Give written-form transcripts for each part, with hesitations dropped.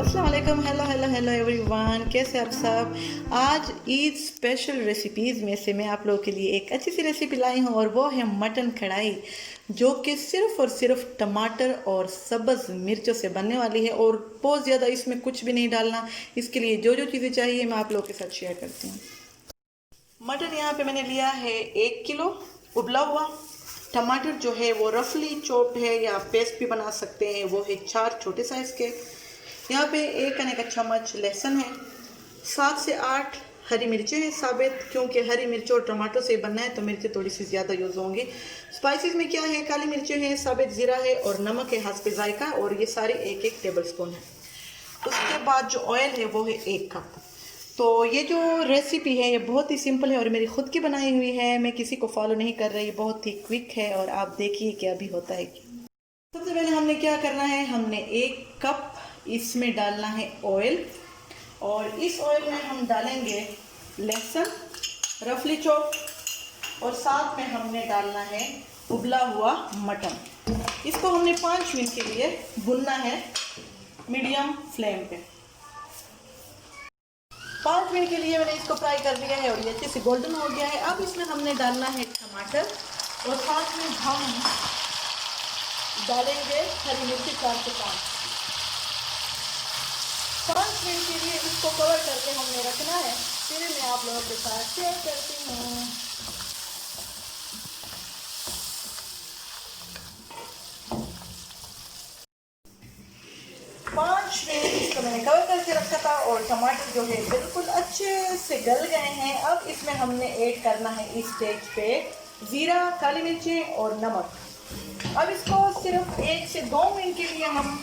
अस्सलाम वालेकुम, hello hello hello everyone, कैसे आप सब। आज ईद स्पेशल रेसिपीज़ में से मैं आप लोगों के लिए एक अच्छी सी रेसिपी लाई हूँ और वो है मटन कढ़ाई, जो कि सिर्फ़ और सिर्फ टमाटर और सब्ज़ मिर्चों से बनने वाली है और बहुत ज़्यादा इसमें कुछ भी नहीं डालना। इसके लिए जो जो चीज़ें चाहिए मैं आप लोगों के साथ शेयर करती हूँ। मटन यहाँ पे मैंने लिया है 1 किलो उबला हुआ। टमाटर जो है वो रफली चॉप्ड है या पेस्ट भी बना सकते हैं, वो है 4 छोटे साइज़ के। यहाँ पे 1 आने का चम्मच लहसुन है, 7 से 8 हरी मिर्चें हैं साबित, क्योंकि हरी मिर्च और टमाटो से बनना है तो मिर्चें थोड़ी सी ज़्यादा यूज़ होंगी। स्पाइसेस में क्या है, काली मिर्चें हैं, साबित ज़ीरा है और नमक है हाथ पे जायका, और ये सारे 1-1 टेबल स्पून है। उसके बाद जो ऑयल है वो है 1 कप। तो ये जो रेसिपी है ये बहुत ही सिंपल है और मेरी खुद की बनाई हुई है, मैं किसी को फॉलो नहीं कर रही, बहुत ही क्विक है और आप देखिए क्या भी होता है। सबसे पहले हमने क्या करना है, हमने 1 कप इसमें डालना है ऑयल, और इस ऑयल में हम डालेंगे लहसुन रफली चॉप, और साथ में हमने डालना है उबला हुआ मटन। इसको हमने 5 मिनट के लिए भुनना है मीडियम फ्लेम पे। 5 मिनट के लिए मैंने इसको फ्राई कर दिया है और ये अच्छे से गोल्डन हो गया है। अब इसमें हमने डालना है टमाटर और साथ में हम डालेंगे हरी मिर्ची 4 से 5 मिनट के लिए इसको कवर करके हमने रखना है। फिर मैं आप लोगों के साथ शेयर करती हूँ। 5 मिनट इसको मैंने कवर करके रखा था और टमाटर जो है बिल्कुल अच्छे से गल गए हैं। अब इसमें हमने ऐड करना है इस स्टेज पे ज़ीरा, काली मिर्चें और नमक। अब इसको सिर्फ 1 से 2 मिनट के लिए हम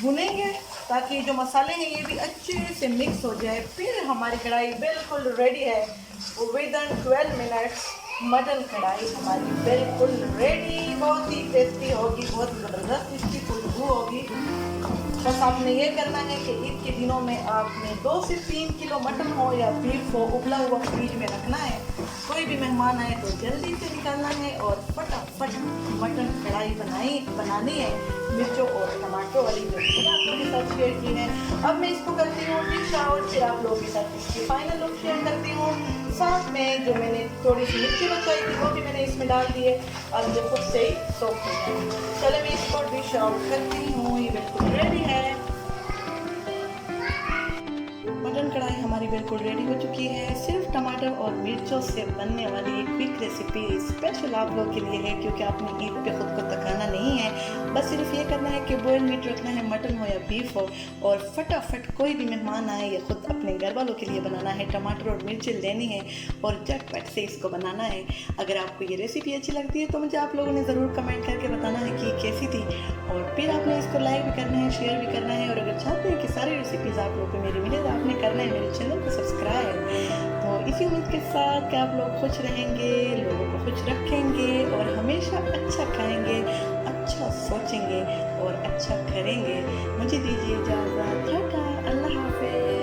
भुनेंगे ताकि जो मसाले हैं ये भी अच्छे से मिक्स हो जाए। फिर हमारी कढ़ाई बिल्कुल रेडी है। विद इन 12 मिनट्स मटन कढ़ाई हमारी बिल्कुल रेडी। बहुत ही टेस्टी होगी, बहुत ज़बरदस्त इसकी खुशबू होगी। बस आपने ये करना है कि ईद के दिनों में आपने 2 से 3 किलो मटन हो या बीफ हो उबला हुआ फ्रिज में रखना है। कोई भी मेहमान आए तो जल्दी से निकालना है और फटाफट मटन कढ़ाई बनानी है मिर्चों और टमाटो वाली, जो आप लोगों के साथ शेयर की है। अब मैं इसको करती हूँ डिश आउट, फिर आप लोगों के साथ इसकी फाइनल लुक शेयर करती हूँ। साथ में जो मैंने थोड़ी सी मिर्ची बचाई थी वो भी मैंने इसमें डाल दी है। अब ये खुद से ही सॉफ्ट हो जाए। चलो मैं इसको डिश आउट करती हूँ, ये बिल्कुल रेडी है। मटन कढ़ाई हमारी बिल्कुल रेडी हो चुकी है। सिर्फ टमाटर और मिर्चों से बनने वाली एक क्विक रेसिपी स्पेशल आप लोगों के लिए है, क्योंकि आपने ईद पे खुद को तकाना नहीं है। बस सिर्फ ये करना है कि बॉयल मीट रखना है, मटन हो या बीफ हो, और फटाफट कोई भी मेहमान आए या खुद अपने घर वालों के लिए बनाना है। टमाटर और मिर्ची लेनी है और झटपट से इसको बनाना है। अगर आपको ये रेसिपी अच्छी लगती है तो मुझे आप लोगों ने ज़रूर कमेंट करके बताना है कि कैसी थी, और फिर आपने इसको लाइक भी करना है, शेयर भी करना है। और अगर चाहते हैं कि सारी रेसिपीज़ आप लोगों को मेरी मिले तो आपने करना है मेरे चैनल को सब्सक्राइब। तो इसी उम्मीद के साथ कि आप लोग खुश रहेंगे, लोगों को खुश रखेंगे और हमेशा अच्छा खाएंगे, अच्छा सोचेंगे और अच्छा करेंगे। मुझे दीजिए इजाज़त। टाटा, अल्लाह हाफ़िज़।